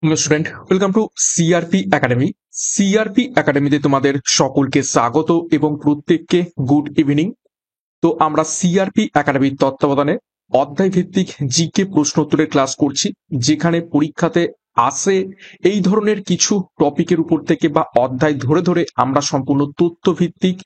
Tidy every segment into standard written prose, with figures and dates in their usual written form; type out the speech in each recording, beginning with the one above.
Student, welcome to CRP academy. CRP একাডেমিতে তোমাদের সকলকে স্বাগত এবং প্রত্যেককে গুড ইভিনিং। তো আমরা সিআরপি একাডেমির তত্ত্বাবধানে অধ্যায় ভিত্তিক জিকে প্রশ্ন উত্তরের ক্লাস করছি, যেখানে পরীক্ষাতে আসে এই ধরনের কিছু টপিকের উপর থেকে বা অধ্যায় ধরে ধরে আমরা সম্পূর্ণ তথ্য ভিত্তিক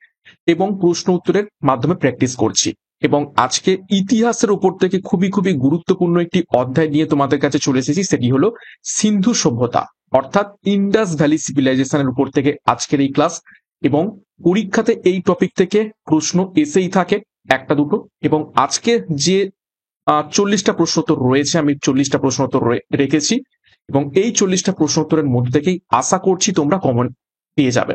এবং প্রশ্ন উত্তরের মাধ্যমে প্র্যাকটিস করছি। এবং আজকে ইতিহাসের উপর থেকে খুবই খুবই গুরুত্বপূর্ণ একটি অধ্যায় নিয়ে তোমাদের কাছে চলে এসেছি, সেটি হলো সিন্ধু সভ্যতা, অর্থাৎ ইন্ডাস ভ্যালি সিভিলাইজেশনের উপর থেকে আজকের এই ক্লাস। এবং পরীক্ষাতে এই টপিক থেকে প্রশ্ন এসেই থাকে একটা দুটো। এবং আজকে যে 40টা প্রশ্নোত্তর রয়েছে, আমি 40টা প্রশ্নোত্তর রেখেছি এবং এই 40টা প্রশ্নোত্তরের মধ্যে থেকেই আশা করছি তোমরা কমন পেয়ে যাবে।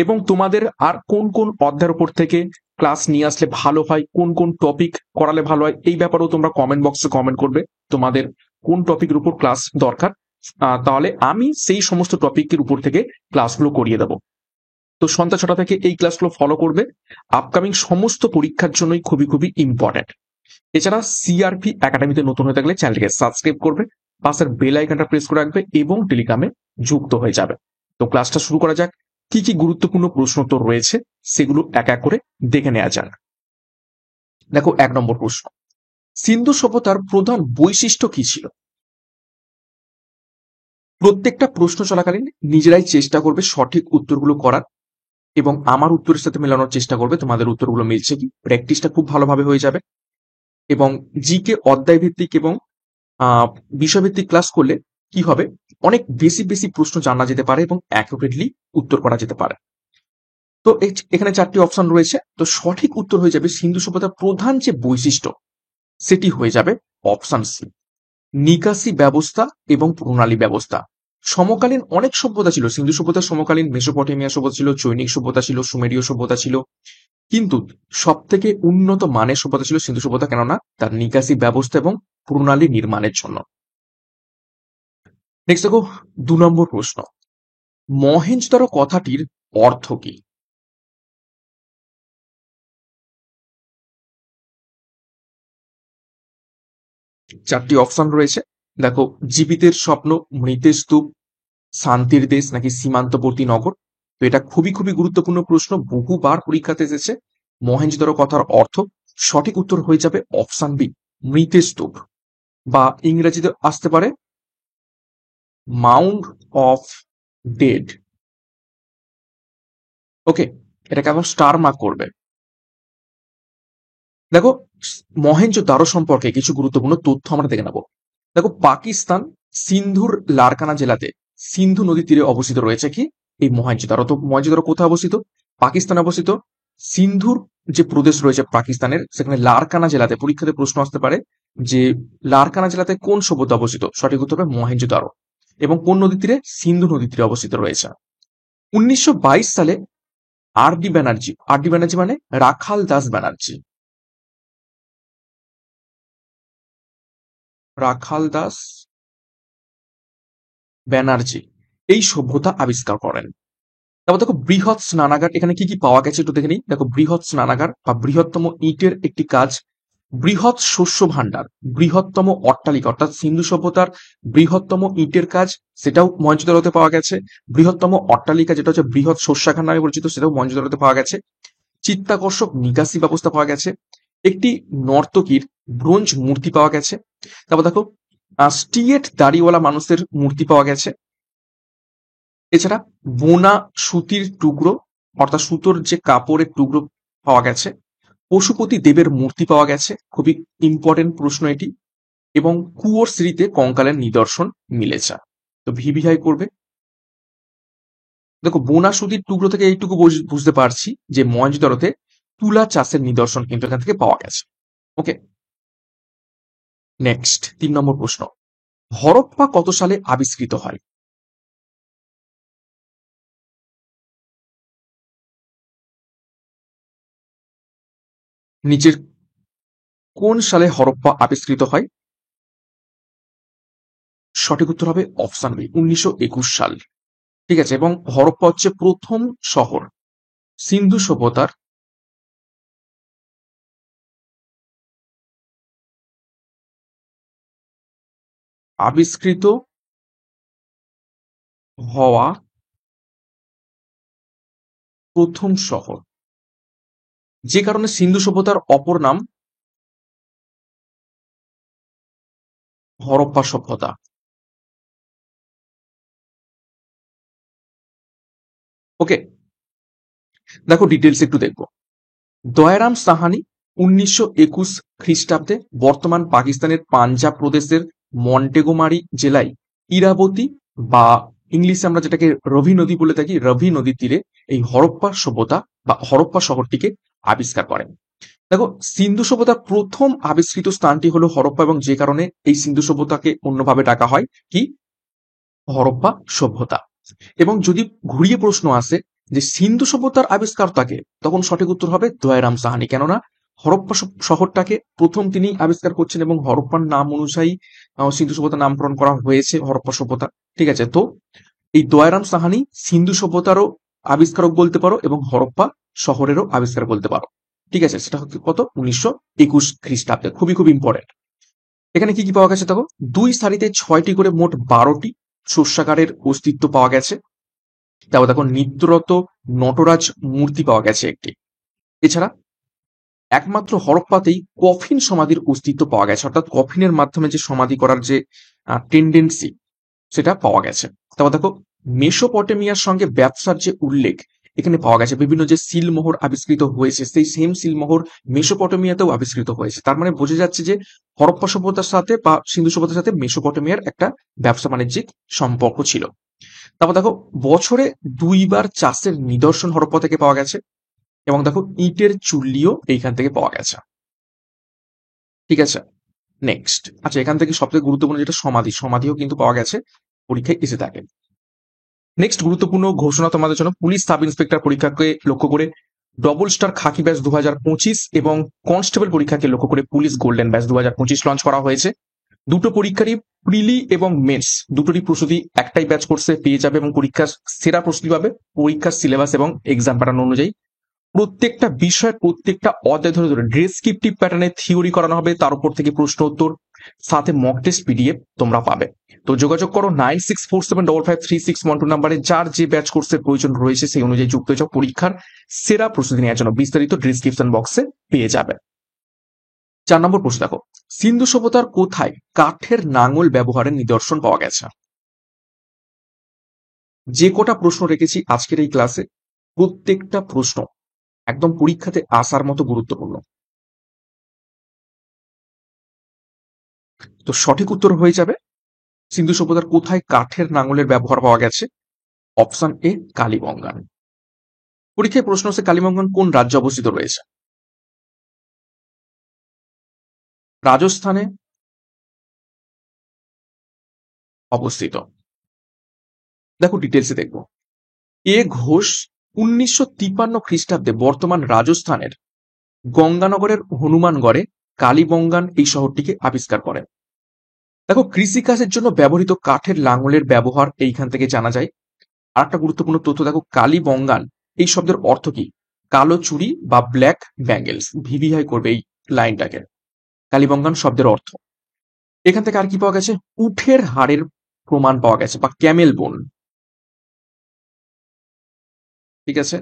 এবং তোমাদের আর কোন কোন অধ্যায়ের উপর থেকে ক্লাস নিয়ে আসলে ভালো হয়, কোন কোন টপিক করালে ভালো হয়, এই ব্যাপারেও তোমরা কমেন্ট বক্সে কমেন্ট করবে তোমাদের কোন টপিকের উপর ক্লাস দরকার। তাহলে আমি সেই সমস্ত টপিকের উপর থেকে ক্লাসগুলো করিয়ে দেবো। তো সন্ধ্যা 6টা থেকে এই ক্লাসগুলো ফলো করবে, আপকামিং সমস্ত পরীক্ষার জন্যই খুবই খুবই ইম্পর্টেন্ট। এছাড়া সিআরপি একাডেমিতে নতুন হয়ে থাকলে চ্যানেলটিকে সাবস্ক্রাইব করবে, পাশের বেল আইকনটা প্রেস করে রাখবে এবং টেলিগ্রামে যুক্ত হয়ে যাবে। তো ক্লাসটা শুরু করা যাক। কি কি গুরুত্বপূর্ণ প্রশ্ন তো রয়েছে সেগুলো এক এক করে দেখে নেওয়া যাক। দেখো, 1 নম্বর প্রশ্ন, সিন্ধু সভ্যতার প্রধান বৈশিষ্ট্য কি ছিল? প্রত্যেকটা প্রশ্ন চলাকালীন নিজেরাই চেষ্টা করবে সঠিক উত্তরগুলো করার এবং আমার উত্তরের সাথে মেলানোর চেষ্টা করবে তোমাদের উত্তরগুলো মিলছে কি। প্র্যাকটিসটা খুব ভালোভাবে হয়ে যাবে এবং জিকে অধ্যায় ভিত্তিক এবং বিষয়ভিত্তিক ক্লাস করলে কি হবে, অনেক বেশি বেশি প্রশ্ন জানা যেতে পারে এবং অ্যাকুরেটলি উত্তর করা যেতে পারে। তো এখানে 4টি অপশন রয়েছে। তো সঠিক উত্তর হয়ে যাবে সিন্ধু সভ্যতার প্রধান যে বৈশিষ্ট্য সেটি হয়ে যাবে অপশন সি, নিকাশি ব্যবস্থা এবং প্রণালী ব্যবস্থা। সমকালীন অনেক সভ্যতা ছিল সিন্ধু সভ্যতার, সমকালীন মেসোপটেমিয়া সভ্যতা ছিল, চৈনিক সভ্যতা ছিল, সুমেরীয় সভ্যতা ছিল, কিন্তু সব থেকে উন্নত মানের সভ্যতা ছিল সিন্ধু সভ্যতা, কেননা তার নিকাশি ব্যবস্থা এবং প্রণালী নির্মাণের জন্য। নেক্সট দেখো, 2 নম্বর প্রশ্ন, মহেঞ্জোদারো কথাটির অর্থ কি? চারটি অপশন রয়েছে। দেখো, জীবিতের স্বপ্ন, মৃতের স্তূপ, শান্তির দেশ নাকি সীমান্তবর্তী নগর। তো এটা খুবই খুবই গুরুত্বপূর্ণ প্রশ্ন, বহুবার পরীক্ষাতে এসেছে। মহেঞ্জোদারো কথার অর্থ সঠিক উত্তর হয়ে যাবে অপশন বি, মৃতের স্তূপ, বা ইংরেজিতে আসতে পারে মাউন্ড অফ ডেড। ওকে, এটাকে আবার স্টার মার্ক করবে। দেখো, মহেঞ্জোদারো সম্পর্কে কিছু গুরুত্বপূর্ণ তথ্য আমরা দেখে নেব। দেখো, পাকিস্তান সিন্ধুর লারকানা জেলাতে সিন্ধু নদীর তীরে অবস্থিত রয়েছে কি এই মহেঞ্জোদারো। তো মহেঞ্জোদারো কোথায় অবস্থিত? পাকিস্তানে অবস্থিত। সিন্ধুর যে প্রদেশ রয়েছে পাকিস্তানের, সেখানে লারকানা জেলাতে পরীক্ষাতে প্রশ্ন আসতে পারে যে লারকানা জেলাতে কোন সভ্যতা অবস্থিত। সঠিক উত্তর হবে মহেঞ্জোদারো। এবং কোন নদীর তীরে? সিন্ধু নদীর তীরে অবস্থিত রয়েছে। 1922 সালে আর ডি ব্যানার্জি মানে রাখাল দাস ব্যানার্জি, রাখাল দাস ব্যানার্জি এই সভ্যতা আবিষ্কার করেন। তারপর দেখো, বৃহৎ স্নানাগার, এখানে কি কি পাওয়া গেছে একটু দেখে নিই। দেখো, বৃহৎ স্নানাগার বা বৃহত্তম ইটের একটি কাজ, বৃহৎ শস্য ভাণ্ডার, বৃহত্তম অট্টালিকা অর্থাৎ সিন্ধু সভ্যতার বৃহত্তম ইটের কাজ, সেটাও মহেঞ্জোদারোতে পাওয়া গেছে। বৃহত্তম অট্টালিকা যেটা হচ্ছে বৃহৎ শস্যাগার নামে পরিচিত, সেটাও মহেঞ্জোদারোতে পাওয়া গেছে। চিত্তাকর্ষক নিকাশি ব্যবস্থা পাওয়া গেছে। একটি নর্তকীর ব্রোঞ্জ মূর্তি পাওয়া গেছে। তারপর দেখো, স্টিয়েট দাড়িওয়ালা মানুষের মূর্তি পাওয়া গেছে। এছাড়া বোনা সুতির টুকরো অর্থাৎ সুতোর যে কাপড়ের টুকরো পাওয়া গেছে। পশুপতি দেবের মূর্তি পাওয়া গেছে, খুবই ইম্পর্টেন্ট প্রশ্ন এটি। এবং কুয়োর স্মৃতিতে কঙ্কালের নিদর্শন মিলেছে। তো ভিভিআই করবে। দেখো, বোনা সুতির টুকরো থেকে এইটুকু বুঝতে পারছি যে মহেঞ্জোদারোতে তুলা চাষের নিদর্শন কিন্তু এখান থেকে পাওয়া গেছে। ওকে, নেক্সট 3 নম্বর প্রশ্ন, হরপ্পা কত সালে আবিষ্কৃত হয়? নিচের কোন সালে হরপ্পা আবিষ্কৃত হয়? সঠিক উত্তর হবে অপশন বি, 1921 সাল। ঠিক আছে, এবং হরপ্পা হচ্ছে প্রথম শহর সিন্ধু সভ্যতার আবিষ্কৃত হওয়া প্রথম শহর, যে কারণে সিন্ধু সভ্যতার অপর নাম হরপ্পা সভ্যতা। ওকে, দেখো ডিটেলস একটু দেখবো। দয়ারাম সাহানি 1921 খ্রিস্টাব্দে বর্তমান পাকিস্তানের পাঞ্জাব প্রদেশের মন্টেগোমারি জেলায় ইরাবতী বা ইংলিশে আমরা যেটাকে রবি নদী বলে থাকি, রবি নদীর তীরে এই হরপ্পা সভ্যতা বা হরপ্পা শহরটিকে আবিষ্কার করেন। দেখো, সিন্ধু সভ্যতার প্রথম আবিষ্কৃত স্থানটি হলো হরপ্পা, এবং যে কারণে এই সিন্ধু সভ্যতাকে অন্যভাবে ডাকা হয় কি, হরপ্পা সভ্যতা। এবং যদি ঘুরিয়ে প্রশ্ন আসে যে সিন্ধু সভ্যতার আবিষ্কারটাকে, তখন সঠিক উত্তর হবে দয়ারাম সাহানি, কেননা হরপ্পা শহরটাকে প্রথম তিনি আবিষ্কার করছেন এবং হরপ্পার নাম অনুযায়ী সিন্ধু সভ্যতার নামকরণ করা হয়েছে হরপ্পা সভ্যতা। ঠিক আছে, তো এই দয়ারাম সাহানি সিন্ধু সভ্যতারও আবিষ্কারক বলতে পারো এবং হরপ্পা শহরেরও আবিষ্কার বলতে পারো। ঠিক আছে, সেটা হচ্ছে কত, 1921 খ্রিস্টাব্দে। খুবই খুব ইম্পর্টেন্ট। এখানে কি কি পাওয়া গেছে দেখো, দুই সারিতে 6টি করে মোট 12টি শস্যাগারের অস্তিত্ব পাওয়া গেছে। তারপর দেখো নিত্যরত নটরাজ মূর্তি পাওয়া গেছে একটি। এছাড়া একমাত্র হরপ্পাতেই কফিন সমাধির অস্তিত্ব পাওয়া গেছে, অর্থাৎ কফিনের মাধ্যমে যে সমাধি করার যে টেন্ডেন্সি সেটা পাওয়া গেছে। তারপর দেখো মেসোপটেমিয়ার সঙ্গে ব্যবসার যে উল্লেখ এখানে পাওয়া গেছে, বিভিন্ন যে সিলমোহর আবিষ্কৃত হয়েছে সেই সেম সিলমোহর মেসোপটেমিয়াতেও আবিষ্কৃত হয়েছে। তার মানে বোঝা যাচ্ছে যে হরপ্পা সভ্যতার সাথে বা সিন্ধু সভ্যতার সাথে মেসোপটেমিয়ার একটা ব্যবসা বাণিজ্যিক সম্পর্ক ছিল। তারপর দেখো বছরে 2বার চাষের নিদর্শন হরপ্পা থেকে পাওয়া গেছে, এবং দেখো ইটের চুল্লিও এইখান থেকে পাওয়া গেছে। ঠিক আছে, নেক্সট, আচ্ছা এখান থেকে সবথেকে গুরুত্বপূর্ণ যেটা সমাধি, সমাধিও কিন্তু পাওয়া গেছে, পরীক্ষায় এসে থাকে। নেক্সট গুরুত্বপূর্ণ ঘোষণা তোমাদের জন্য, পুলিশ সাব ইন্সপেক্টর পরীক্ষাকে লক্ষ্য করে ডবল স্টার খাকি ব্যাচ 2025 এবং কনস্টেবল পরীক্ষাকে লক্ষ্য করে পুলিশ গোল্ডেন ব্যাচ 2025 লঞ্চ করা হয়েছে। দুটো পরীক্ষারই প্রিলি এবং মেন্স দুটোরই প্রস্তুতি একটাই ব্যাচ কোর্সে পেয়ে যাবে, এবং পরীক্ষার সেরা প্রস্তুতি পাবে পরীক্ষার সিলেবাস এবং এক্সাম প্যাটার্ন অনুযায়ী। প্রত্যেকটা বিষয় প্রত্যেকটা অধ্যায় ধরে ধরে ডেসক্রিপটিভ প্যাটার্নে থিওরি করানো হবে, তার উপর থেকে প্রশ্ন উত্তর, সাথে মক টেস্ট পিডিএফ তোমরা পাবে। তো যোগাযোগ করো 9647553612 নাম্বারে, যার যে ব্যাচ কোর্সের প্রয়োজন রয়েছে সেই অনুযায়ী যুক্ত হয়ে যাও, পরীক্ষার সেরা প্রস্তুতি নেওয়ার জন্য বিস্তারিত ডিসক্রিপশন বক্সে পেয়ে যাবে। 4 নম্বর প্রশ্ন দেখো, সিন্ধু সভ্যতার কোথায় কাঠের নাঙল ব্যবহারের নিদর্শন পাওয়া গেছে? যে কটা প্রশ্ন রেখেছি আজকের এই ক্লাসে, প্রত্যেকটা প্রশ্ন একদম পরীক্ষাতে আসার মতো গুরুত্বপূর্ণ। তো সঠিক উত্তর হয়ে যাবে সিন্ধু সভ্যতার কোথায় কাঠের নাঙলের ব্যবহার পাওয়া গেছে, অপশন এ কালীবঙ্গান। পরীক্ষায় প্রশ্ন হচ্ছে কালীবঙ্গান কোন রাজ্যে অবস্থিত রয়েছে? রাজস্থানে অবস্থিত। দেখো ডিটেলসে দেখবো। এ ঘোষ 1953 খ্রিস্টাব্দে বর্তমান রাজস্থানের গঙ্গানগরের হনুমানগড়ে কালীবঙ্গান এই শহরটিকে আবিষ্কার করেন। দেখো কৃষিকাজের জন্য ব্যবহৃত কাঠের লাঙলের ব্যবহার এইখান থেকে জানা যায়। আর একটা গুরুত্বপূর্ণ তথ্য দেখো, কালীবঙ্গান এই শব্দের অর্থ কি, কালো চুড়ি বা ব্ল্যাক ব্যাঙ্গেলস, ভিভিআই করবে এই লাইনটাকে। কালীবঙ্গান শব্দের অর্থ। এখান থেকে আর কি পাওয়া গেছে, উটের হাড়ের প্রমাণ পাওয়া গেছে বা ক্যামেল বোন। ঠিক আছে,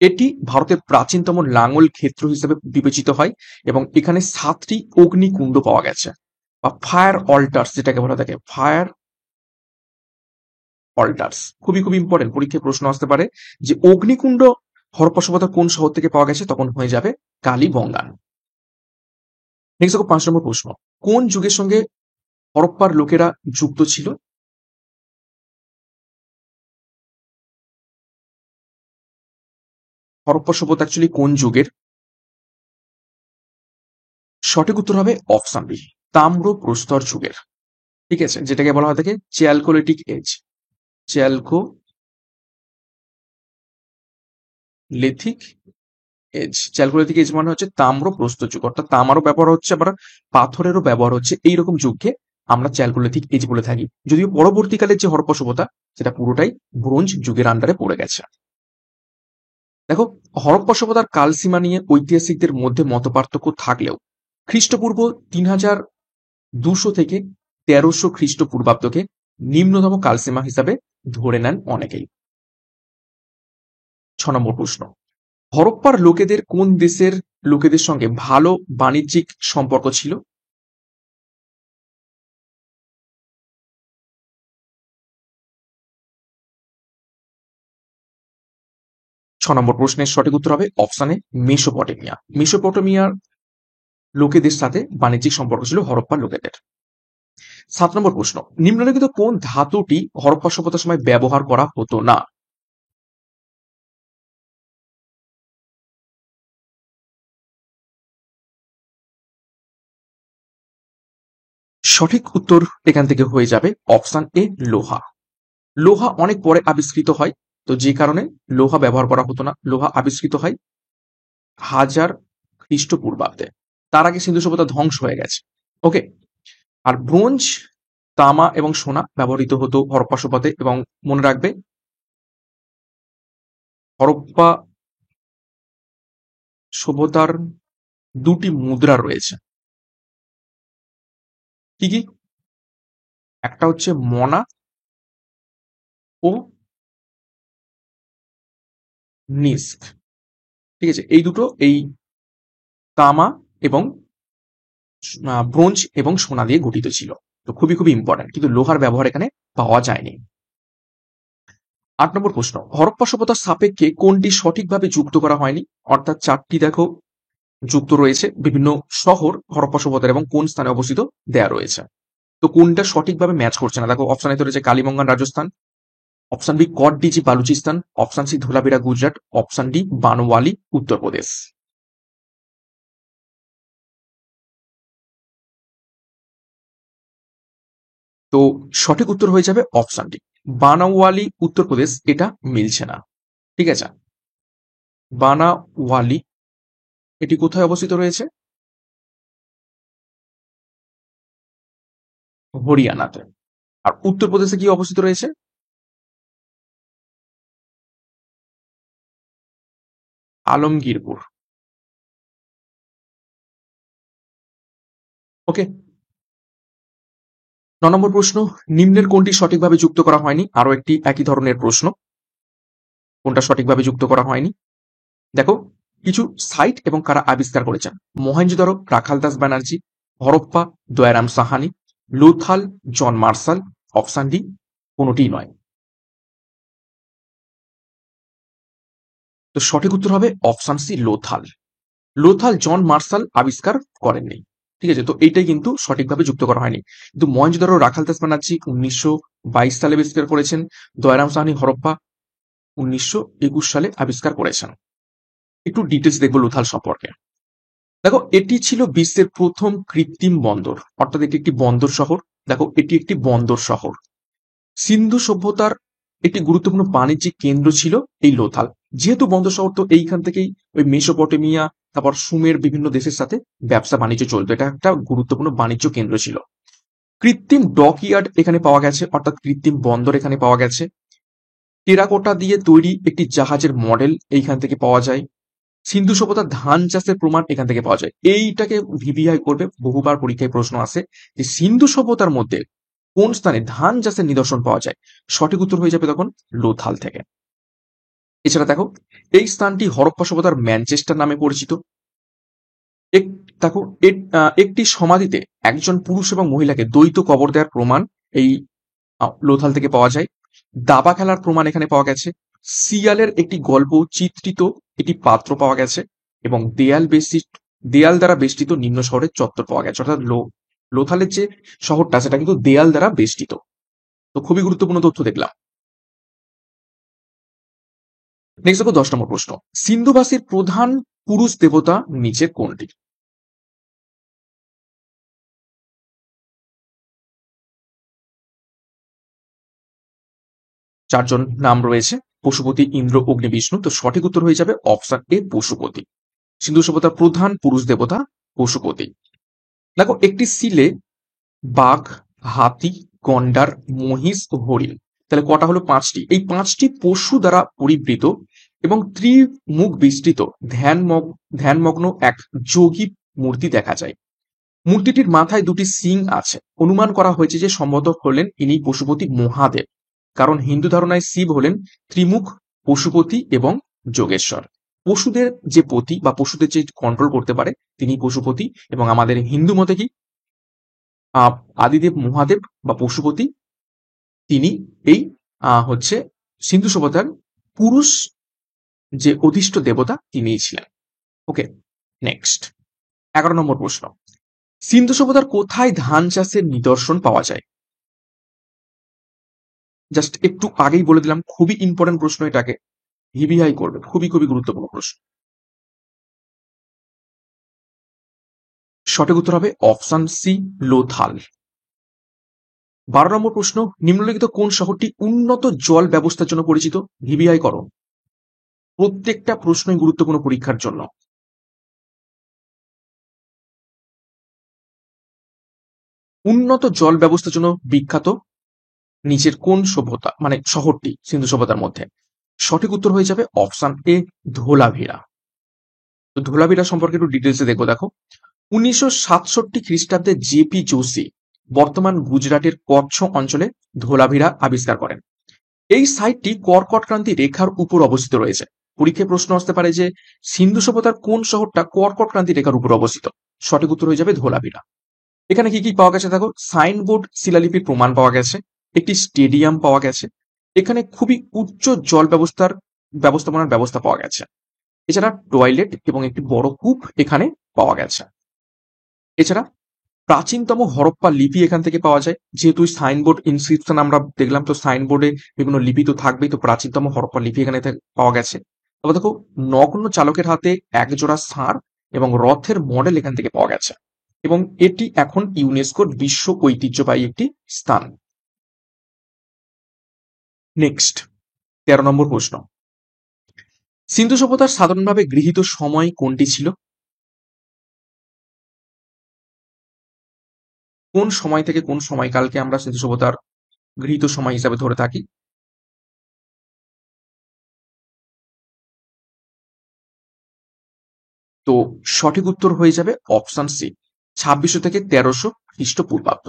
এটি ভারতের প্রাচীনতম লাঙল ক্ষেত্র হিসেবে বিবেচিত হয়, এবং এখানে 7টি অগ্নিকুণ্ড পাওয়া গেছে বা ফায়ার অল্টার্স যেটাকে বলা থাকে, ফায়ার অল্টার্স। খুবই খুব ইম্পর্টেন্ট, পরীক্ষায় প্রশ্ন আসতে পারে যে অগ্নিকুণ্ড হরপ্পা সভ্যতার কোন শহর থেকে পাওয়া গেছে, তখন হয়ে যাবে কালীবঙ্গান। নেক্সট দেখো 5 নম্বর প্রশ্ন, কোন যুগের সঙ্গে হরপ্পার লোকেরা যুক্ত ছিল? হরপ্পা সভ্যতা অ্যাকচুয়ালি কোন যুগের? সঠিক উত্তর হবে অপশন বি, তাম্র প্রস্তর যুগের। ঠিক আছে, যেটাকে বলা হয় থাকে chalcolithic age, chalcolithic age. Chalcolithic age মানে হচ্ছে তাম্র প্রস্তর যুগ, অর্থাৎ তামারও ব্যবহার হচ্ছে আবার পাথরেরও ব্যবহার হচ্ছে, এইরকম যুগকে আমরা চ্যালকোলিথিক এজ বলে থাকি। যদিও পরবর্তীকালে যে হরপ্পা সভ্যতা সেটা পুরোটাই ব্রোঞ্জ যুগের আন্ডারে পড়ে গেছে। দেখো হরপ্পা সভ্যতার কালসীমা নিয়ে ঐতিহাসিকদের মধ্যে মতপার্থক্য থাকলেও খ্রিস্টপূর্ব 3200 থেকে 1300 খ্রিস্টপূর্বাব্দকে নিম্নতম কালসীমা হিসাবে ধরে নেন অনেকেই। 6 নম্বর প্রশ্ন, হরপ্পার লোকেদের কোন দেশের লোকেদের সঙ্গে ভালো বাণিজ্যিক সম্পর্ক ছিল? ছ নম্বর প্রশ্নের সঠিক উত্তর হবে অপশানে মেসোপটেমিয়া। মেসোপটেমিয়ার লোকেদের সাথে বাণিজ্যিক সম্পর্ক ছিল হরপ্পার লোকেদের। 7 নম্বর প্রশ্ন, নিম্নলিখিত কোন ধাতুটি হরপ্পা সভ্যতার সময় ব্যবহার করা হতো না? সঠিক উত্তর এখান থেকে হয়ে যাবে অপশন এ লোহা। লোহা অনেক পরে আবিষ্কৃত হয়, তো যে কারণে লোহা ব্যবহার করা হতো না। লোহা আবিষ্কৃত হয় 1000 খ্রিস্টপূর্বাব্দে, তার আগে সিন্ধু সভ্যতা ধ্বংস হয়ে গেছে। ওকে, আর ব্রোঞ্জ, তামা এবং সোনা ব্যবহৃত হতো হরপ্পা সভ্যতায়। এবং মনে রাখবে হরপ্পা সভ্যতার দুটি মুদ্রা রয়েছে। কি কি? একটা হচ্ছে মনা ও নিস্ক। ঠিক আছে, এই দুটো এই তামা এবং ব্রোঞ্জ এবং সোনা দিয়ে গঠিত ছিল। তো খুবই খুবই ইম্পর্টেন্ট, কিন্তু লোহার ব্যবহার এখানে পাওয়া যায়নি। 8 নম্বর প্রশ্ন, হরপ্পা সভ্যতার সাপেক্ষে কোনটি সঠিকভাবে যুক্ত করা হয়নি? অর্থাৎ 4টি দেখো যুক্ত রয়েছে বিভিন্ন শহর হরপ্পা সভ্যতার এবং কোন স্থানে অবস্থিত দেয়া রয়েছে। তো কোনটা সঠিকভাবে ম্যাচ করছে না? দেখো অপশন এ রয়েছে Kalibangan Rajasthan, option B Kot Diji Balochistan, option C Dholavira Gujarat, option D Banawali Uttar Pradesh. তো সঠিক উত্তর হয়ে যাবে অপশন ডি বানাওয়ালি উত্তরপ্রদেশ। এটা মিলছে না। ঠিক আছে, বানাওয়ালি এটি কোথায় অবস্থিত রয়েছে? হরিয়ানাতে। আর উত্তরপ্রদেশে কি অবস্থিত রয়েছে? আলমগীরপুর। ওকে, 9 নম্বর প্রশ্ন, নিম্নের কোনটি সঠিকভাবে যুক্ত করা হয়নি? আরো একটি একই ধরনের প্রশ্ন, কোনটা সঠিকভাবে যুক্ত করা হয়নি? দেখো কিছু সাইট এবং কারা আবিষ্কার করেছেন। Mohenjodaro Rakhaldas Banerjee, Harappa Dayaram Sahni, Lothal John Marshall, option D কোনোটিই নয়। তো সঠিক উত্তর হবে option C Lothal. Lothal John Marshall আবিষ্কার করেননি। ঠিক আছে, তো এইটাই কিন্তু সঠিকভাবে যুক্ত করা হয়নি। কিন্তু মহেঞ্জোদারো রাখালদাস ব্যানার্জি 1922 সালে আবিষ্কার করেছেন। দয়ারাম সাহানি হরপ্পা 1921 সালে আবিষ্কার করেছেন। একটু ডিটেলস দেখবো লোথাল সম্পর্কে। দেখো এটি ছিল বিশ্বের প্রথম কৃত্রিম বন্দর, অর্থাৎ এটি একটি বন্দর শহর। দেখো এটি একটি বন্দর শহর। সিন্ধু সভ্যতার একটি গুরুত্বপূর্ণ বাণিজ্যিক কেন্দ্র ছিল এই লোথাল। যেহেতু বন্দর শহর, তো এইখান থেকেই ওই মেসোপটেমিয়া, তারপর সুমের বিভিন্ন দেশের সাথে ব্যবসা বাণিজ্য চলতো। এটা একটা গুরুত্বপূর্ণ বাণিজ্য কেন্দ্র ছিল। কৃত্রিম ডকইয়ার্ড এখানে পাওয়া গেছে, অর্থাৎ কৃত্রিম বন্দর এখানে পাওয়া গেছে। টেরাকোটা দিয়ে তৈরি একটি জাহাজের মডেল এইখান থেকে পাওয়া যায়। সিন্ধু সভ্যতার ধান চাষের প্রমাণ এখান থেকে পাওয়া যায়। এইটাকে ভিভিআই করবে, বহুবার পরীক্ষায় প্রশ্ন আসে যে সিন্ধু সভ্যতার মধ্যে কোন স্থানে ধান চাষের নিদর্শন পাওয়া যায়? সঠিক উত্তর হয়ে যাবে তখন লোথাল থেকে। এছাড়া দেখো এই স্থানটি হরপ্পা সভ্যতার ম্যানচেস্টার নামে পরিচিত। দেখো একটি সমাধিতে একজন পুরুষ এবং মহিলাকে দ্বৈত কবর দেওয়ার প্রমাণ এই লোথাল থেকে পাওয়া যায়। দাবা খেলার প্রমাণ এখানে পাওয়া গেছে। সিয়ালের একটি গল্প চিত্রিত একটি পাত্র পাওয়া গেছে। এবং দেয়াল দ্বারা বেষ্টিত নিম্ন শহরের চত্বর পাওয়া গেছে। অর্থাৎ লোথালের যে শহরটা সেটা কিন্তু দেয়াল দ্বারা বেষ্টিত। তো খুবই গুরুত্বপূর্ণ তথ্য দেখলাম। নেক্সট দেখো 10 নম্বর প্রশ্ন, সিন্ধুবাসীর প্রধান পুরুষ দেবতা নিচের কোনটি? চারজন নাম রয়েছে, পশুপতি, ইন্দ্র, অগ্নি, বিষ্ণু। তো সঠিক উত্তর হয়ে যাবে অপশন এ পশুপতি। সিন্ধু সভ্যতার প্রধান পুরুষ দেবতা পশুপতি। দেখো একটি সিলে বাঘ, হাতি, গন্ডার, মহিষ ও হরিণ, তাহলে কটা হলো? 5টি। এই 5টি পশু দ্বারা পরিবৃত এবং ত্রিমুখ বিস্তৃত ধ্যানমগ্ন এক যোগী মূর্তি দেখা যায়। মূর্তিটির মাথায় দুটি সিং আছে। অনুমান করা হয়েছে যে সম্ভবত হলেন ইনি পশুপতি মহাদেব, কারণ হিন্দু ধারণায় শিব হলেন ত্রিমুখ পশুপতি এবং যোগেশ্বর। পশুদের যে পতি বা পশুদের যে কন্ট্রোল করতে পারে তিনি পশুপতি, এবং আমাদের হিন্দু মতে কি আদিদেব মহাদেব বা পশুপতি তিনি এই হচ্ছে সিন্ধু সভ্যতার পুরুষ যে অধিষ্ঠ দেবতা তিনিই ছিলেন। ওকে, নেক্সট 11 নম্বর প্রশ্ন, সিন্ধু সভ্যতার কোথায় ধান চাষের নিদর্শন পাওয়া যায়? জাস্ট একটু আগেই বলে দিলাম, খুবই ইম্পর্টেন্ট প্রশ্ন, এটাকে হিবিহাই করবে, খুবই খুবই গুরুত্বপূর্ণ প্রশ্ন। সঠিক উত্তর হবে অপশন সি, লোথাল। 12 নম্বর প্রশ্ন, নিম্নলিখিত কোন শহরটি উন্নত জল ব্যবস্থার জন্য পরিচিত? ভিভিআই করো, প্রত্যেকটা প্রশ্নই গুরুত্বপূর্ণ পরীক্ষার জন্য। উন্নত জল ব্যবস্থার জন্য বিখ্যাত নিচের কোন সভ্যতা মানে শহরটি সিন্ধু সভ্যতার মধ্যে? সঠিক উত্তর হয়ে যাবে অপশন এ, ধোলাভিরা। তো ধোলাভিরা সম্পর্কে একটু ডিটেলসে দেখো। দেখো, 1967 খ্রিস্টাব্দে জেপি যোশী বর্তমান গুজরাটের কচ্ছ অঞ্চলে ধোলাভিরা আবিষ্কার করেন। এই সাইটটি কর্কট ক্রান্তি রেখার উপর অবস্থিত রয়েছে। পরীক্ষায় প্রশ্ন আসতে পারে যে সিন্ধু সভ্যতার কোন শহরটা কর্কট ক্রান্তি রেখার উপর অবস্থিত? সঠিক উত্তর হয়ে যাবে ধোলাভিরা। এখানে কি কি পাওয়া গেছে দেখো, সাইনবোর্ড শিলালিপির প্রমাণ পাওয়া গেছে, একটি স্টেডিয়াম পাওয়া গেছে, এখানে খুবই উচ্চ জল ব্যবস্থাপনার ব্যবস্থা পাওয়া গেছে, এছাড়া টয়লেট এবং একটি বড় কূপ এখানে পাওয়া গেছে। এছাড়া প্রাচীনতম হরপ্পা লিপি এখান থেকে পাওয়া যায়, যেহেতু সাইনবোর্ড ইনস্ক্রিপশন আমরা দেখলাম, তো সাইনবোর্ডে বিভিন্ন লিপি তো থাকবেই, তো প্রাচীনতম হরপ্পা লিপি এখানে পাওয়া গেছে। তারপর দেখো, নগ্ন চালকের হাতে একজোড়া ষাঁড় এবং রথের মডেল এখান থেকে পাওয়া গেছে, এবং এটি এখন ইউনেস্কোর বিশ্ব ঐতিহ্যবাহী একটি স্থান। নেক্সট 13 নম্বর প্রশ্ন, সিন্ধু সভ্যতার সাধারণভাবে গৃহীত সময় কোনটি ছিল? কোন সময় থেকে কোন সময়কালকে আমরা সিন্ধু সভ্যতার গৃহীত সময় হিসাবে ধরে থাকি? তো সঠিক উত্তর হয়ে যাবে অপশন সি, 2600 থেকে 1300 খ্রিস্টপূর্বাব্দ।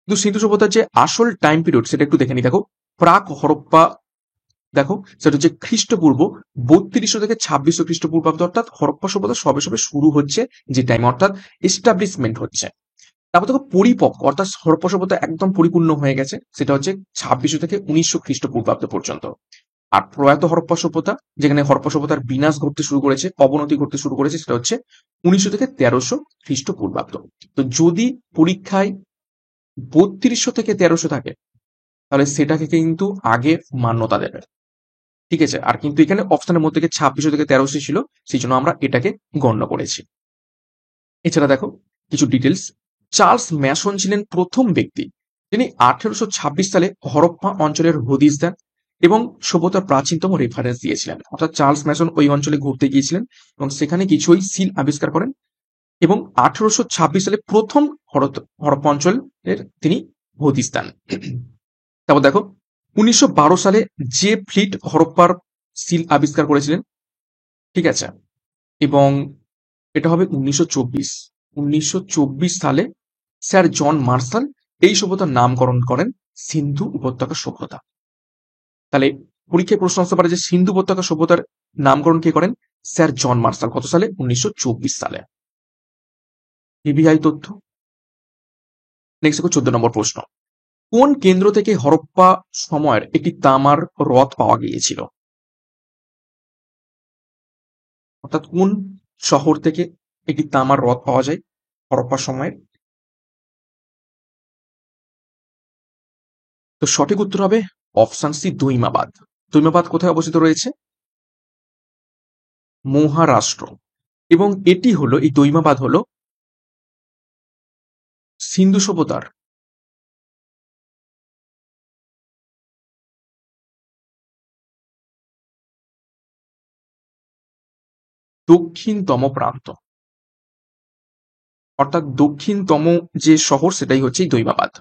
কিন্তু সিন্ধু সভ্যতার যে আসল টাইম পিরিয়ড সেটা একটু দেখে নি। দেখো, প্রাক হরপ্পা, দেখো সেটা হচ্ছে খ্রিস্টপূর্ব 3200 থেকে 2600 খ্রিস্টপূর্বাব্দ, অর্থাৎ হরপ্পা সভ্যতা সবে সবে শুরু হচ্ছে যে টাইম, অর্থাৎ এস্টাবলিশমেন্ট হচ্ছে। তারপর দেখো পরিপক্ক, অর্থাৎ হরপ্পা সভ্যতা একদম পরিপূর্ণ হয়ে গেছে, সেটা হচ্ছে 2600 থেকে 1900 খ্রিস্টপূর্বাব্দ পর্যন্ত। আর প্রয়াত হরপ্পা সভ্যতা, যেখানে হরপ্পা সভ্যতার বিনাশ ঘটতে শুরু করেছে, অবনতি ঘটতে শুরু করেছে, সেটা হচ্ছে 1900 থেকে 1300 খ্রিস্টপূর্বাব্দ। তো যদি পরীক্ষায় 3200 থেকে 1300 থাকে, তাহলে সেটাকে কিন্তু আগে মান্যতা দেবে, ঠিক আছে। আর কিন্তু এখানে অপশনের মধ্যে 2600 থেকে 1300 ছিল, সেই জন্য আমরা এটাকে গণ্য করেছি। এছাড়া দেখো কিছু ডিটেলস, চার্লস ম্যাসন ছিলেন প্রথম ব্যক্তি যিনি 1826 সালে হরপ্পা অঞ্চলের হদিস দেন এবং সভ্যতার প্রাচীনতম রেফারেন্স দিয়েছিলেন। অর্থাৎ চার্লস ম্যাসন ওই অঞ্চলে ঘুরতে গিয়েছিলেন এবং সেখানে কিছুই সিল আবিষ্কার করেন, এবং 1826 সালে প্রথম হরপ্পা অঞ্চলের তিনি হদিস দেন। তারপর দেখো, 1912 সালে যে ফ্লিট হরপ্পার সিল আবিষ্কার করেছিলেন, ঠিক আছে, এবং এটা হবে 1924 সালে স্যার জন মার্শাল এই সভ্যতার নামকরণ করেন সিন্ধু উপত্যকা সভ্যতা। তাহলে পরীক্ষায় প্রশ্ন আসতে পারে যে সিন্ধু উপত্যকা সভ্যতার নামকরণ কে করেন? Sir John Marshall. কত সালে? 1924 সালে। বিবিআই তথ্য। নেক্সট দেখো 14 নম্বর প্রশ্ন, কোন কেন্দ্র থেকে হরপ্পা সময়ের একটি তামার রথ পাওয়া গিয়েছিল? অর্থাৎ কোন শহর থেকে একটি তামার রথ পাওয়া যায় হরপ্পা সময়ের? তো সঠিক উত্তর হবে অপশন সি, দৈমাবাদ। দৈমাবাদ কোথায় অবস্থিত রয়েছে? মহারাষ্ট্র। এবং এটি হলো, এই দৈমাবাদ হলো সিন্ধু সভ্যতার দক্ষিণতম প্রান্ত, অর্থাৎ দক্ষিণতম যে শহর সেটাই হচ্ছে এই দৈমাবাদ।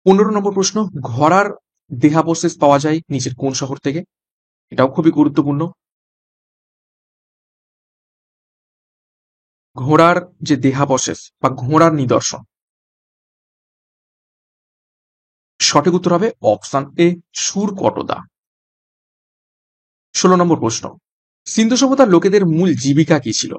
15 নম্বর প্রশ্ন, ঘোড়ার দেহাবশেষ পাওয়া যায় নিচের কোন শহর থেকে? এটাও খুবই গুরুত্বপূর্ণ। ঘোড়ার যে দেহাবশেষ বা ঘোড়ার নিদর্শন? সঠিক উত্তর হবে অপশন এ, সুরকটদা। 16 নম্বর প্রশ্ন, সিন্ধু সভ্যতার লোকেদের মূল জীবিকা কি ছিল?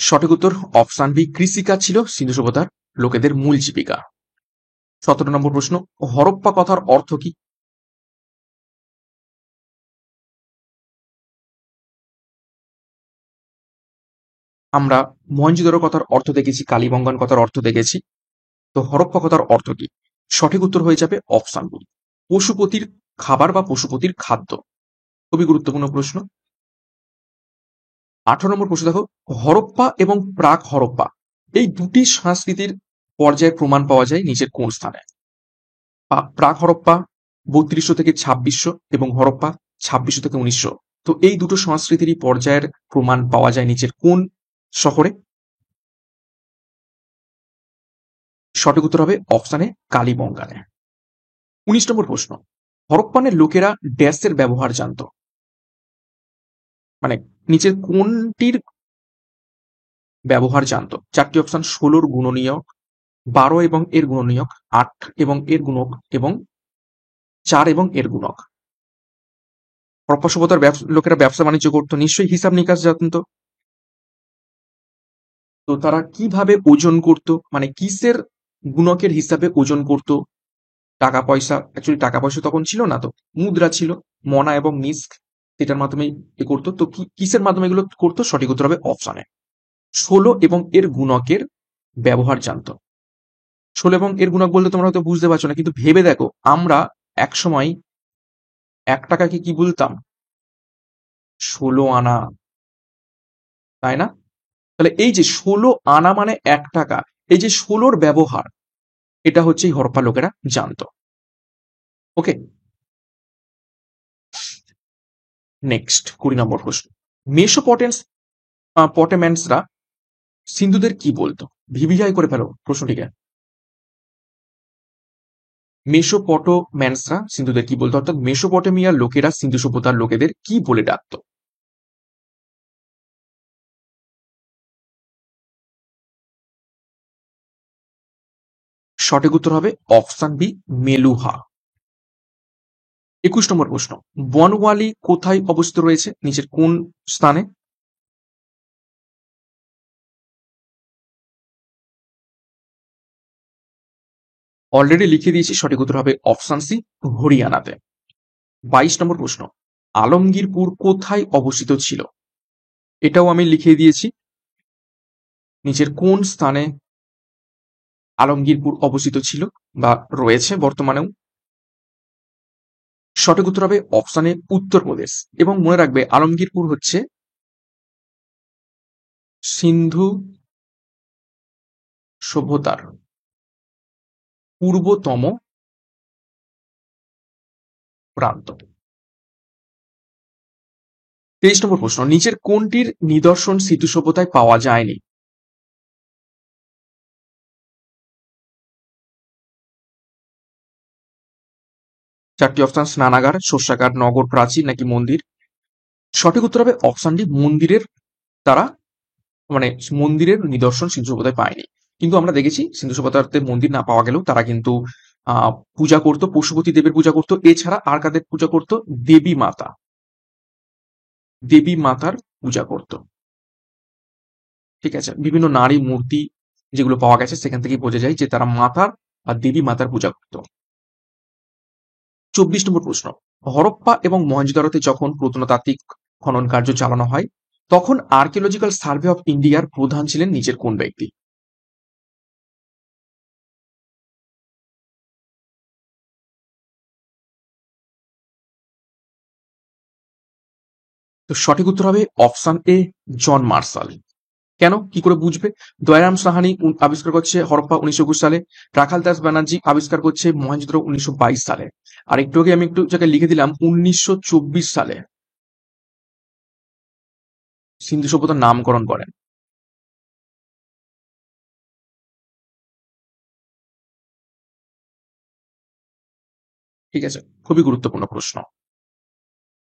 সঠিক উত্তর অপশন বি, কৃষিকাজ ছিল সিন্ধু সভ্যতার লোকেদের মূল জীবিকা। 17 নম্বর প্রশ্ন, হরপ্পা কথার অর্থ কি? আমরা মহেঞ্জোদারো কথার অর্থ দেখেছি, কালীবঙ্গান কথার অর্থ দেখেছি, তো হরপ্পা কথার অর্থ কি? সঠিক উত্তর হয়ে যাবে অপশন বি, পশুপতির খাবার বা পশুপতির খাদ্য। খুবই গুরুত্বপূর্ণ প্রশ্ন। 18 নম্বর প্রশ্ন দেখো, হরপ্পা এবং প্রাক হরপ্পা এই দুটি সংস্কৃতির পর্যায়ে প্রমাণ পাওয়া যায় নিচের কোন স্থানে? প্রাক হরপ্পা 3200 থেকে 2600 এবং হরপ্পা 2600 থেকে 1900। তো এই দুটো সংস্কৃতিরই পর্যায়ের প্রমাণ পাওয়া যায় নিচের কোন শহরে? সঠিক উত্তর হবে অপশানে কালীবঙ্গানে। 19 নম্বর প্রশ্ন, হরপ্পানের লোকেরা ড্যাশের ব্যবহার জানতো? মানে নিচের কোনটির ব্যবহার জানতো? চারটি অপশন: 16-র গুণনীয়ক, 12 এবং এর গুণনীয়ক, 8 এবং এর গুণক এবং 4 এবং এর গুণক। হরপ্পা সভ্যতার লোকেরা ব্যবসা বাণিজ্য করতো, নিশ্চয়ই হিসাব নিকাশ জানতো। তো তারা কিভাবে ওজন করত, মানে কিসের গুণকের হিসাবে ওজন করত টাকা পয়সা? অ্যাকচুয়ালি টাকা পয়সা তখন ছিল না, তো মুদ্রা ছিল, মনা এবং নিস্ক, সেটার মাধ্যমে এ করতো। তো কিসের মাধ্যমে এগুলো করতো? সঠিক উত্তর হবে অপশনে 16 এবং এর গুণকের ব্যবহার জানতো। 16 এবং এর গুণক বলতে তোমরা হয়তো বুঝতে পারছো না, কিন্তু ভেবে দেখো, আমরা এক সময় 1 টাকাকে কি বলতাম? 16 আনা, তাই না? তাহলে এই যে 16 আনা মানে 1 টাকা, এই যে 16-র ব্যবহার, এটা হচ্ছে এই হরপ্পা লোকেরা জানতো। ওকে, নেক্সট 20 নম্বর প্রশ্ন, মেসোপটেন্স পটেম্যান্সরা সিন্ধুদের কি বলতো? ভিভিআই করে ফেলো প্রশ্নটিকে। মেসোপটোম্যান্সরা সিন্ধুদের কি বলতো, অর্থাৎ মেসোপটেমিয়ার লোকেরা সিন্ধু সভ্যতার লোকেদের কি বলে ডাকতো? সঠিক উত্তর হবে অপশন বি, মেলুহা। 21 নম্বর প্রশ্ন, বনওয়ালি কোথায় অবস্থিত রয়েছে? নিচের কোন স্থানে? অলরেডি লিখে দিয়েছি, সঠিক উত্তর হবে অপশন সি, হরিয়ানাতে। 22 নম্বর প্রশ্ন, আলমগীরপুর কোথায় অবস্থিত ছিল? এটাও আমি লিখে দিয়েছি, নিচের কোন স্থানে আলমগীরপুর অবস্থিত ছিল বা রয়েছে বর্তমানেও? সঠিক উত্তর হবে অপশনে উত্তরপ্রদেশ। এবং মনে রাখবে, আলমগীরপুর হচ্ছে সিন্ধু সভ্যতার পূর্বতম প্রান্ত। 23 নম্বর প্রশ্ন, নিচের কোনটির নিদর্শন সিন্ধু সভ্যতায় পাওয়া যায়নি? চারটি অপশন: স্নানাগার, শস্যাগার, নগর প্রাচীর নাকি মন্দির। সঠিক উত্তর হবে অপশন ডি, মন্দিরের। তারা মানে মন্দিরের নিদর্শন সিন্ধু সভ্যতায় পায়নি। কিন্তু আমরা দেখেছি সিন্ধু সভ্যতাতে মন্দির না পাওয়া গেলেও তারা কিন্তু পূজা করতো, পশুপতি দেবের পূজা করতো। এছাড়া আর কাদের পূজা করতো? দেবী মাতা, দেবী মাতার পূজা করতো। ঠিক আছে, বিভিন্ন নারী মূর্তি যেগুলো পাওয়া গেছে সেখান থেকেই বোঝা যায় যে তারা মাতার বা দেবী মাতার পূজা করতো। 24 নম্বর প্রশ্ন, হরপ্পা এবং মহেঞ্জোদারোতে যখন প্রত্নতাত্ত্বিক খনন কার্য চালানো হয়, তখন আর্কিওলজিক্যাল সার্ভে অফ ইন্ডিয়ার প্রধান ছিলেন নিচের কোন ব্যক্তি? তো সঠিক উত্তর হবে অপশন এ, জন মার্শাল। কেন, কি করে বুঝবে? দয়ারাম সাহানি আবিষ্কার করছে হরপ্পা 1921 সালে, রাখাল দাস ব্যানার্জি আবিষ্কার করছে মহেঞ্জোদারো 1922 সালে, আর একটু আগে আমি একটু জায়গায় লিখে দিলাম 1924 সালে সিন্ধু সভ্যতার নামকরণ করেন। ঠিক আছে, খুবই গুরুত্বপূর্ণ প্রশ্ন।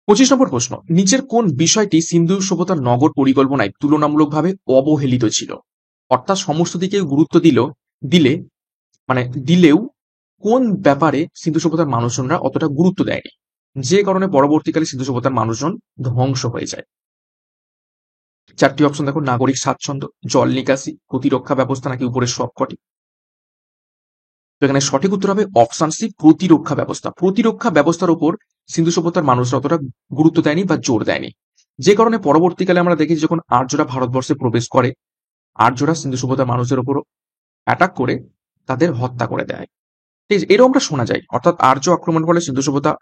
25 নম্বর প্রশ্ন, নিচের কোন বিষয়টি সিন্ধু সভ্যতার নগর পরিকল্পনায় তুলনামূলকভাবে অবহেলিত ছিল? অর্থাৎ সমস্ত দিকে গুরুত্ব দিলে দিলেও কোন ব্যাপারে সিন্ধু সভ্যতার মানুষজনরা অতটা গুরুত্ব দেয়নি, যে কারণে পরবর্তীকালে সিন্ধু সভ্যতার মানুষজন ধ্বংস হয়ে যায়। চারটি অপশন দেখো, নাগরিক স্বাচ্ছন্দ্য, জল নিকাশি, প্রতিরক্ষা ব্যবস্থা নাকি উপরের সবকটি। তো এখানে সঠিক উত্তর হবে অপশন সি, প্রতিরক্ষা ব্যবস্থা। প্রতিরক্ষা ব্যবস্থার উপর সিন্ধু সভ্যতার মানুষরা অতটা গুরুত্ব দেয়নি বা জোর দেয়নি, যে কারণে পরবর্তীকালে আমরা দেখেছি যখন আর্যরা ভারতবর্ষে প্রবেশ করে, আর্যরা সিন্ধু সভ্যতার মানুষদের উপর অ্যাটাক করে তাদের হত্যা করে দেয়। ঠিক আছে, এরকমটা শোনা যায়, অর্থাৎ আর্য আক্রমণ ফলে সিন্ধু সভ্যতা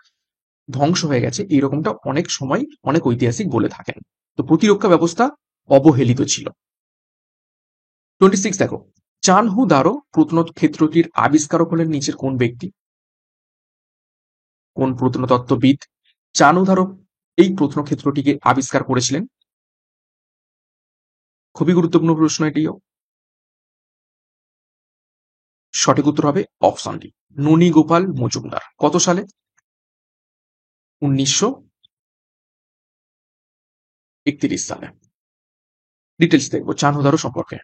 ধ্বংস হয়ে গেছে, এইরকমটা অনেক সময় অনেক ঐতিহাসিক বলে থাকেন। তো প্রতিরক্ষা ব্যবস্থা অবহেলিত ছিল। 26 দেখো, চানহু দারো প্রত্নক্ষেত্রটির আবিষ্কারক হলেন নিচের কোন ব্যক্তি? কোন প্রত্নতত্ত্ববিদ চানহু দারো এই প্রত্নক্ষেত্রটিকে আবিষ্কার করেছিলেন? খুবই গুরুত্বপূর্ণ প্রশ্ন এটিও। সঠিক উত্তর হবে অপশন ডি, ননী গোপাল মজুমদার। কত সালে? 1931 সালে। ডিটেলস দেখবো চানহু দারো সম্পর্কে।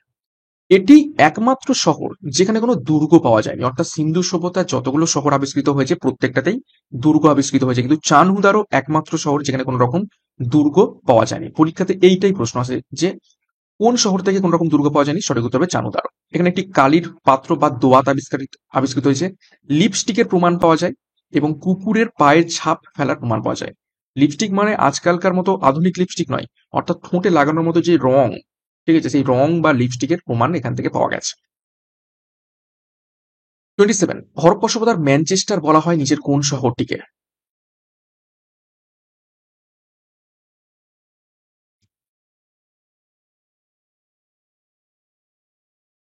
এটি একমাত্র শহর যেখানে কোনো দুর্গ পাওয়া যায়নি, অর্থাৎ সিন্ধু সভ্যতার যতগুলো শহর আবিষ্কৃত হয়েছে প্রত্যেকটাতেই দুর্গ আবিষ্কৃত হয়েছে, কিন্তু চানহুদারও একমাত্র শহর যেখানে কোনো রকম দুর্গ পাওয়া যায়নি। পরীক্ষাতে এইটাই প্রশ্ন আছে যে কোন শহর থেকে কোন রকম দুর্গ পাওয়া যায়নি, সঠিক উত্তর হবে চানহুদারো। এখানে একটি কালির পাত্র বা দোয়াত আবিষ্কৃত হয়েছে, লিপস্টিকের প্রমাণ পাওয়া যায় এবং কুকুরের পায়ের ছাপ ফেলার প্রমাণ পাওয়া যায়। লিপস্টিক মানে আজকালকার মতো আধুনিক লিপস্টিক নয়, অর্থাৎ ঠোঁটে লাগানোর মতো যে রং, ঠিক আছে, সেই রং বা লিপস্টিকের প্রমাণ এখান থেকে পাওয়া গেছে। 27, হরপ্পা সভ্যতার ম্যানচেস্টার বলা হয় নিচের কোন শহরটিকে?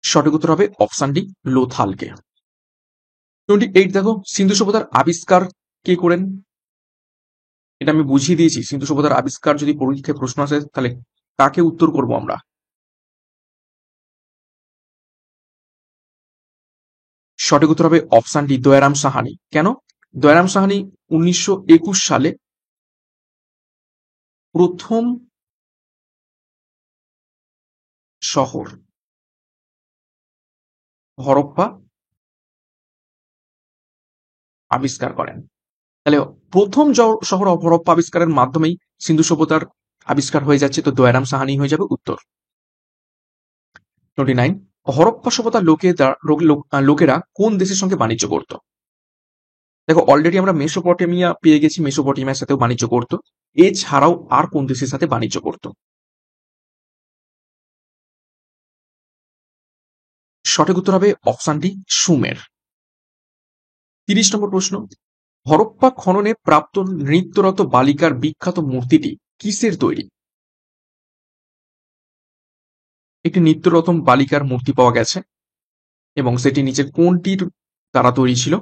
সঠিক উত্তর হবে অপশন ডি, লোথালকে। 28 দেখো, সিন্ধু সভ্যতার আবিষ্কার কে করেন? এটা আমি বুঝিয়ে দিয়েছি, সিন্ধু সভ্যতার আবিষ্কার যদি পরীক্ষায় প্রশ্ন আসে তাহলে কাকে উত্তর করব আমরা? সঠিক উত্তর হবে অপশন ডি, দয়ারাম সাহানি। কেন? দয়ারাম সাহানি 1921 সালে প্রথম শহর হরপ্পা আবিষ্কার করেন। তাহলে প্রথম শহর হরপ্পা আবিষ্কারের মাধ্যমেই সিন্ধু সভ্যতার আবিষ্কার হয়ে যাচ্ছে, তো দয়ারাম সাহানি হয়ে যাবে উত্তর। 29, হরপ্পা সভ্যতার লোকেরা কোন দেশের সঙ্গে বাণিজ্য করত? দেখো অলরেডি আমরা মেসোপটেমিয়া পেয়ে গেছি, মেসোপটেমিয়ার সাথেও বাণিজ্য করত। এছাড়াও আর কোন দেশের সাথে বাণিজ্য করত? সঠিক উত্তর হবে অপশন ডি, সুমের। 30 নম্বর প্রশ্ন, হরপ্পা খননে প্রাপ্ত নৃত্যরত বালিকার বিখ্যাত মূর্তিটি কিসের তৈরি? একটি নৃত্যরত বালিকার মূর্তি পাওয়া গেছে এবং সেটি নিচে কোনটির দ্বারা তৈরি ছিল?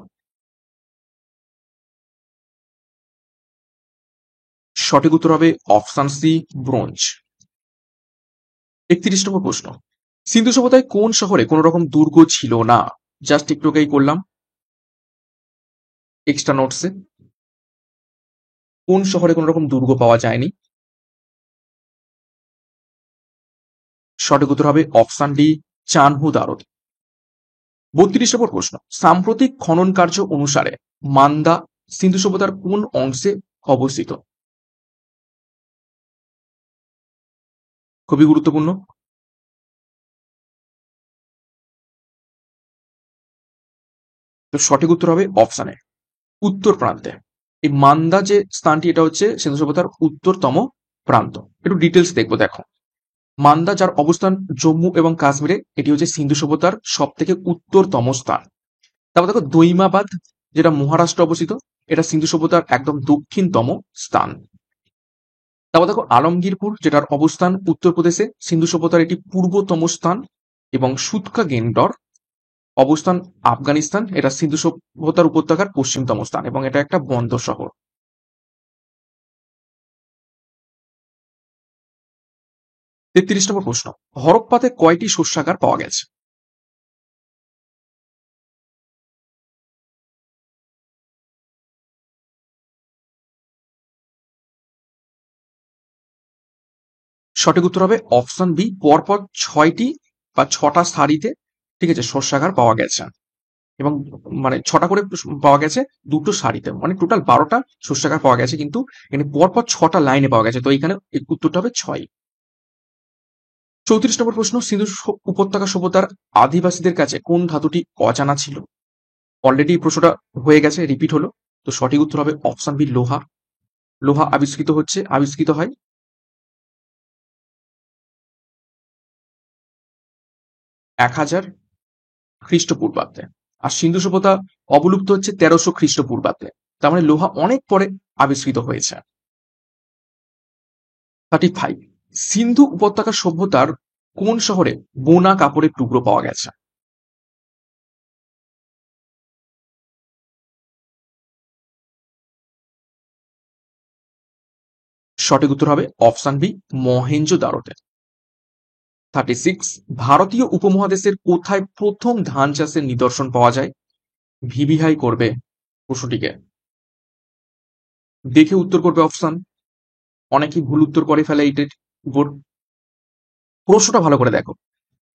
সঠিক উত্তর হবে অপশন সি, ব্রোঞ্জ। 31 নম্বর প্রশ্ন, সিন্ধু সভ্যতায় কোন শহরে কোন রকম দুর্গ ছিল না? জাস্ট একটু আগেই করলাম এক্সট্রা নোটসে, কোন শহরে কোন রকম দুর্গ পাওয়া যায়নি? সঠিক উত্তর হবে অপশন ডি, চানহু দারো। 32 নম্বর প্রশ্ন, সাম্প্রতিক খনন কার্য অনুসারে মান্দা সিন্ধু সভ্যতার কোন অংশে অবস্থিত? খুবই গুরুত্বপূর্ণ। তো সঠিক উত্তর হবে অপশন এ, উত্তর প্রান্তে। এই মান্দা যে স্থানটি, এটা হচ্ছে সিন্ধু সভ্যতার উত্তরতম প্রান্ত। একটু ডিটেলস দেখবো। দেখো, মান্দা যার অবস্থান জম্মু এবং কাশ্মীরে, এটি হচ্ছে সিন্ধু সভ্যতার সব থেকে উত্তরতম স্থান। তারপর দেখো দৈমাবাদ, যেটা মহারাষ্ট্র অবস্থিত, এটা সিন্ধু সভ্যতার একদম দক্ষিণতম স্থান। তারপর দেখো আলমগীরপুর, যেটার অবস্থান উত্তরপ্রদেশে, সিন্ধু সভ্যতার এটি পূর্বতম স্থান। এবং সুতকা গেন্ডর অবস্থান আফগানিস্তান, এটা সিন্ধু সভ্যতার উপত্যকার পশ্চিমতম স্থান এবং এটা একটা বন্দর শহর। 33 নম্বর প্রশ্ন, হরপ্পাতে কয়টি শস্যাগার পাওয়া গেছে? সঠিক উত্তর হবে অপশন বি, পরপর 6টি বা 6টা সারিতে, ঠিক আছে, শস্যাগার পাওয়া গেছে। এবং মানে 6টা করে পাওয়া গেছে, 2টো সারিতে, মানে টোটাল 12টা শস্যাগার পাওয়া গেছে, কিন্তু এখানে পরপর 6টা লাইনে পাওয়া গেছে, তো এখানে উত্তরটা হবে 6। 34 নম্বর প্রশ্ন, সিন্ধু উপত্যকা সভ্যতার আদিবাসীদের কাছে কোন ধাতুটি অজানা ছিল? অলরেডি এই প্রশ্নটা হয়ে গেছে, রিপিট হলো। তো সঠিক উত্তর হবে অপশন বি, লোহা। লোহা আবিষ্কৃত হয় 1000 খ্রিস্টপূর্বাব্দে। আর সিন্ধু সভ্যতা অবলুপ্ত হচ্ছে 1300 খ্রিস্টপূর্বাব্দে। তার মানে লোহা অনেক পরে আবিষ্কৃত হয়েছে। 35, সিন্ধু উপত্যকা সভ্যতার কোন শহরে বোনা কাপড়ের টুকরো পাওয়া গেছে? সঠিক উত্তর হবে অপশন বি, মহেঞ্জোদারোতে। 36, ভারতীয় উপমহাদেশের কোথায় প্রথম ধান চাষের নিদর্শন পাওয়া যায়? ভিভিহাই করবে প্রশ্নটিকে, দেখে উত্তর করবে অপশন। অনেকেই ভুল উত্তর করে ফেলে এইটার উপর। প্রশ্নটা ভালো করে দেখো,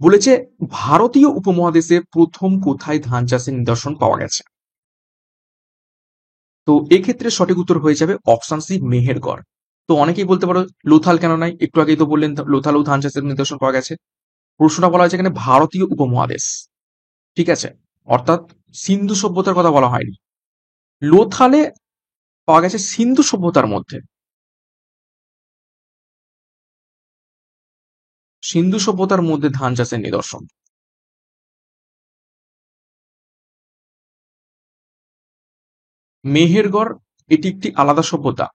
বলেছে ভারতীয় উপমহাদেশে প্রথম কোথায় ধান চাষের নিদর্শন পাওয়া গেছে। তো এক্ষেত্রে সঠিক উত্তর হয়ে যাবে অপশন সি, মেহেরগড়। তো অনেকেই বলতে পারো লোথাল কেন নাই, একটু আগেই তো বললেন লোথালেও ধান চাষের নিদর্শন পাওয়া গেছে। প্রশ্নটা বলা হয়েছে এখানে ভারতীয় উপমহাদেশ, ঠিক আছে, অর্থাৎ সিন্ধু সভ্যতার কথা বলা হয়নি। লোথালে পাওয়া গেছে সিন্ধু সভ্যতার মধ্যে, সিন্ধু সভ্যতার মধ্যে ধান চাষের নিদর্শন। মেহেরগড় এটি একটি আলাদা সভ্যতা,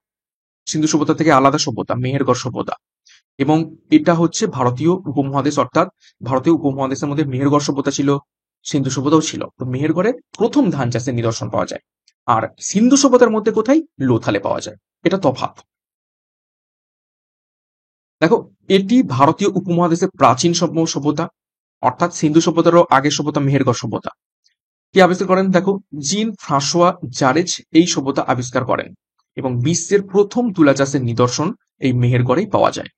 সিন্ধু সভ্যতা থেকে আলাদা সভ্যতা মেহেরগড় সভ্যতা। এবং এটা হচ্ছে ভারতীয় উপমহাদেশ, অর্থাৎ ভারতীয় উপমহাদেশের মধ্যে মেহেরগড় সভ্যতা ছিল, সিন্ধু সভ্যতাও ছিল। তো মেহেরগড়ে প্রথম ধান চাষের নিদর্শন পাওয়া যায়। আর সিন্ধু সভ্যতার মধ্যে কোথায়? লোথালে পাওয়া যায়। এটা তফাৎ। দেখো, এটি ভারতীয় উপমহাদেশের প্রাচীন সভ্যতা, অর্থাৎ সিন্ধু সভ্যতারও আগের সভ্যতা মেহেরগড় সভ্যতা। কে আবিষ্কার করেন? দেখো, জিন ফ্রাঁসোয়া জারেজ এই সভ্যতা আবিষ্কার করেন, এবং বিশ্বের প্রথম তুলা চাষের নিদর্শন এই মেহেরগড়েই পাওয়া যায়।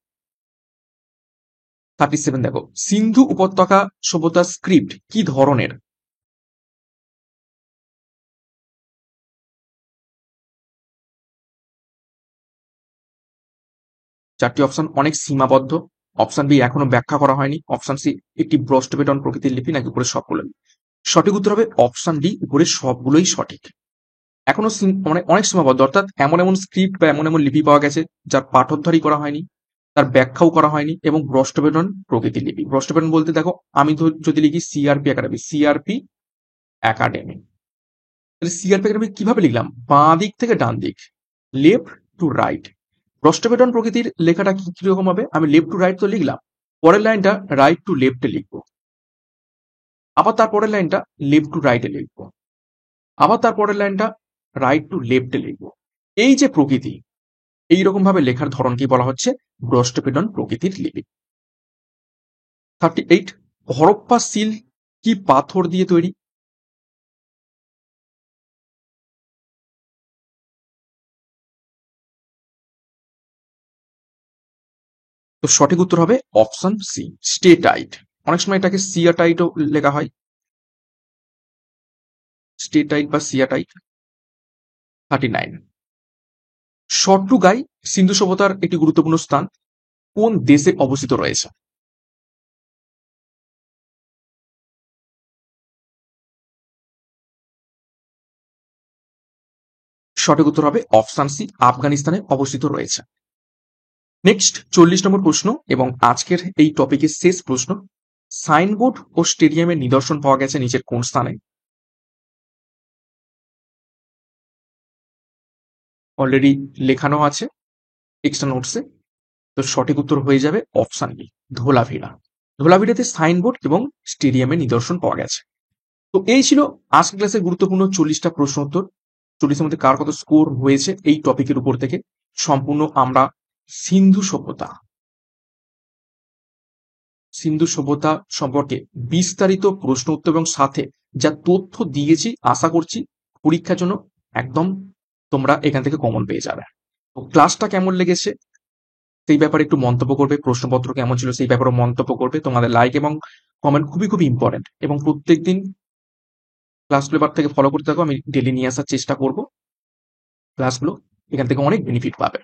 37, দেখো, সিন্ধু উপত্যকা সভ্যতার স্ক্রিপ্ট কি ধরনের? চারটি অপশন অনেক সীমাবদ্ধ। অপশন বি, এখনো ব্যাখ্যা করা হয়নি। অপশন সি, একটি ব্রষ্টবেদন প্রকৃতির লিপি, নাকি উপরে সবগুলো। সঠিক উত্তর হবে অপশন ডি, উপরে সবগুলোই সঠিক। এখনো মানে অনেক সীমাবদ্ধ, অর্থাৎ এমন এমন স্ক্রিপ্ট বা এমন এমন লিপি পাওয়া গেছে যার পাঠোদ্ধারই করা হয়নি, তার ব্যাখ্যাও করা হয়নি, এবং ব্রষ্টবেদন প্রকৃতির লিপি। ব্রষ্টবেদন বলতে দেখো, আমি তো যদি লিখি সিআরপি একাডেমি, সিআরপি একাডেমি, তাহলে সিআরপি একাডেমি কিভাবে লিখলাম? বাঁ দিক থেকে ডান দিক, লেফট টু রাইট। ব্রষ্টবেদন প্রকৃতির লেখাটা কি কিরকম হবে? আমি লেফট টু রাইট তো লিখলাম, পরের লাইনটা রাইট টু লেফটে লিখবো, আবার তার পরের লাইনটা লেফট টু রাইটে লিখবো, আবার তার পরের লাইনটা রাইট টু লেফটে লিখবো। এই যে প্রকৃতি, এইরকম ভাবে লেখার ধরনকে বলা হচ্ছে ব্রষ্টবেদন প্রকৃতির লিপি। 38, হরপ্পা সিল কি পাথর দিয়ে তৈরি? তো সঠিক উত্তর হবে অপশন সি, স্টেটাইট। অনেক সময় এটাকে সিয়াটাইটও লেখা হয়, স্টেটাইট বা সিয়াটাইট। 39, শট্রুগাই সিন্ধু সভ্যতার একটি গুরুত্বপূর্ণ স্থান কোন দেশে অবস্থিত রয়েছে? সঠিক উত্তর হবে অপশন সি, আফগানিস্তানে অবস্থিত রয়েছে। নেক্সট 40 নম্বর প্রশ্ন, এবং আজকের এই টপিকের শেষ প্রশ্ন, সাইনবোর্ড ও স্টেডিয়ামের নিদর্শন পাওয়া গেছে নিচের কোন স্থানে? অলরেডি লেখানো আছে এক্সট্রা নোটসে। তো সঠিক উত্তর হয়ে যাবে অপশন বি, ধোলাভিরা। ধোলাভিরাতে সাইনবোর্ড এবং স্টেডিয়ামের নিদর্শন পাওয়া গেছে। তো এই ছিল আজকের ক্লাসের গুরুত্বপূর্ণ 40টা প্রশ্ন উত্তর। 40-এর মধ্যে কার কত স্কোর হয়েছে এই টপিকের উপর থেকে সম্পূর্ণ আমরা সিন্ধু সভ্যতা, সিন্ধু সভ্যতা সম্পর্কে বিস্তারিত প্রশ্ন উত্তর এবং সাথে যা তথ্য দিয়েছি, আশা করছি পরীক্ষার জন্য একদম তোমরা এখান থেকে কমন পেয়ে যাবে। তো ক্লাসটা কেমন লেগেছে সেই ব্যাপারে একটু মন্তব্য করবে, প্রশ্নপত্র কেমন ছিল সেই ব্যাপারে মন্তব্য করবে। তোমাদের লাইক এবং কমেন্ট খুবই খুবই ইম্পর্টেন্ট, এবং প্রত্যেকদিন ক্লাসগুলো এবার থেকে ফলো করতে থাকো। আমি ডেলি নিয়ে আসার চেষ্টা করব ক্লাসগুলো, এখান থেকে অনেক বেনিফিট পাবে।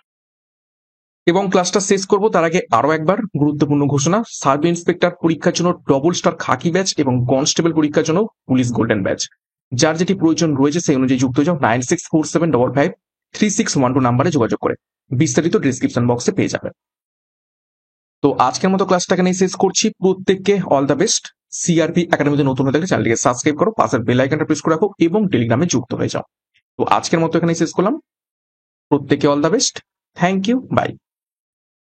এবং ক্লাসটা শেষ করব তার আগে আরো একবার গুরুত্বপূর্ণ ঘোষণা, সাব ইন্সপেক্টর পরীক্ষার জন্য ডবল স্টার খাকি ব্যাচ এবং কনস্টেবল পরীক্ষার জন্য পুলিশ গোল্ডেন ব্যাচ, যার যেটি প্রয়োজন রয়েছে সেই অনুযায়ী যুক্ত হয়ে যাও 9647553612 নাম্বারে যোগাযোগ করে। বিস্তারিত ডিসক্রিপশন বক্সে পেয়ে যাবে। তো আজকের মতো ক্লাসটাকে নিয়ে শেষ করছি। প্রত্যেককে অল দ্য বেস্ট। সিআরপি একাডেমিতে নতুন হয়ে থাকলে চ্যানেলটিকে সাবস্ক্রাইব করো, পাশের বেল আইকনটা প্রেস করে রাখো এবং টেলিগ্রামে যুক্ত হয়ে যাও। তো আজকের মতো এখানেই শেষ করলাম। প্রত্যেককে all the best. Thank you, by.